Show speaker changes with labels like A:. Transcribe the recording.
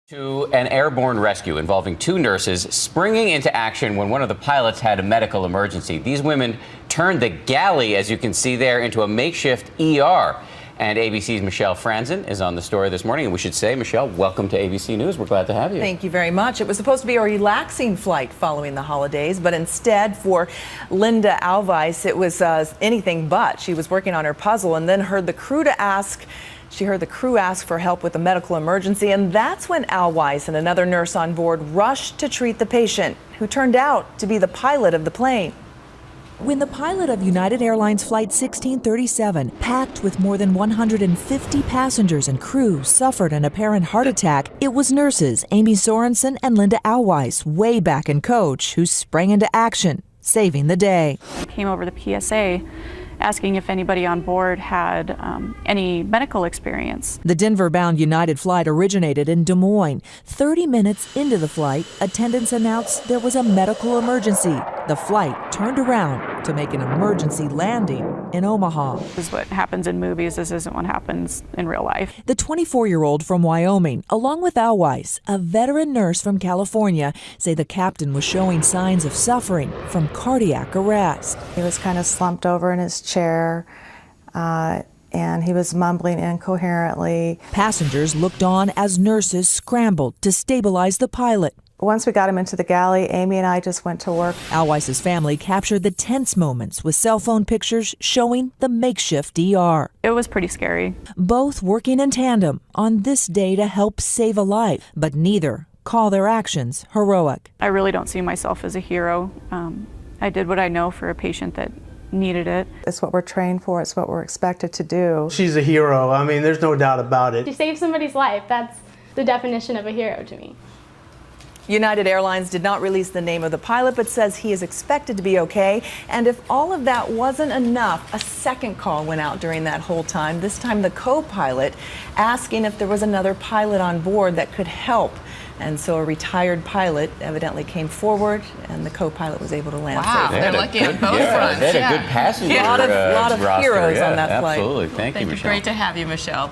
A: To an airborne rescue involving two nurses springing into action when one of the pilots had a medical emergency. These women turned the galley, as you can see there, into a makeshift ER. And ABC's Michelle Franzen is on the story this morning. And we should say, Michelle, welcome to ABC News. We're glad to have you.
B: Thank you very much. It was supposed to be a relaxing flight following the holidays, but instead for Linda Alweis, it was anything but. She was working on her puzzle and then heard the crew ask for help with a medical emergency, and that's when Alweis and another nurse on board rushed to treat the patient, who turned out to be the pilot of the plane.
C: When the pilot of United Airlines Flight 1637, packed with more than 150 passengers and crew, suffered an apparent heart attack, it was nurses Amy Sorensen and Linda Alweis, way back in coach, who sprang into action, saving the day.
D: Came over the PSA asking if anybody on board had any medical experience.
C: The Denver-bound United flight originated in Des Moines. 30 minutes into the flight, attendants announced there was a medical emergency. The flight turned around to make an emergency landing in Omaha.
D: This is what happens in movies. This isn't what happens in real life.
C: The 24-year-old from Wyoming, along with Alweis, a veteran nurse from California, say the captain was showing signs of suffering from cardiac arrest.
E: He was kind of slumped over in his chair, and he was mumbling incoherently.
C: Passengers looked on as nurses scrambled to stabilize the pilot.
E: Once we got him into the galley, Amy and I just went to work.
C: Alweis's family captured the tense moments with cell phone pictures showing the makeshift ER.
D: It was pretty scary.
C: Both working in tandem on this day to help save a life, but neither call their actions heroic.
D: I really don't see myself as a hero. I did what I know for a patient that needed it.
E: It's what we're trained for. It's what we're expected to do.
F: She's a hero. I mean, there's no doubt about it.
G: She saved somebody's life. That's the definition of a hero to me.
B: United Airlines did not release the name of the pilot, but says he is expected to be okay. And if all of that wasn't enough, a second call went out during that whole time, this time the co-pilot asking if there was another pilot on board that could help. And so a retired pilot evidently came forward, and the co-pilot was able to land safely.
H: They're lucky on both fronts.
A: They had a good passenger
B: lot of
A: roster.
B: heroes on that flight.
A: Absolutely. Thank you, Michelle.
H: Great to have you, Michelle.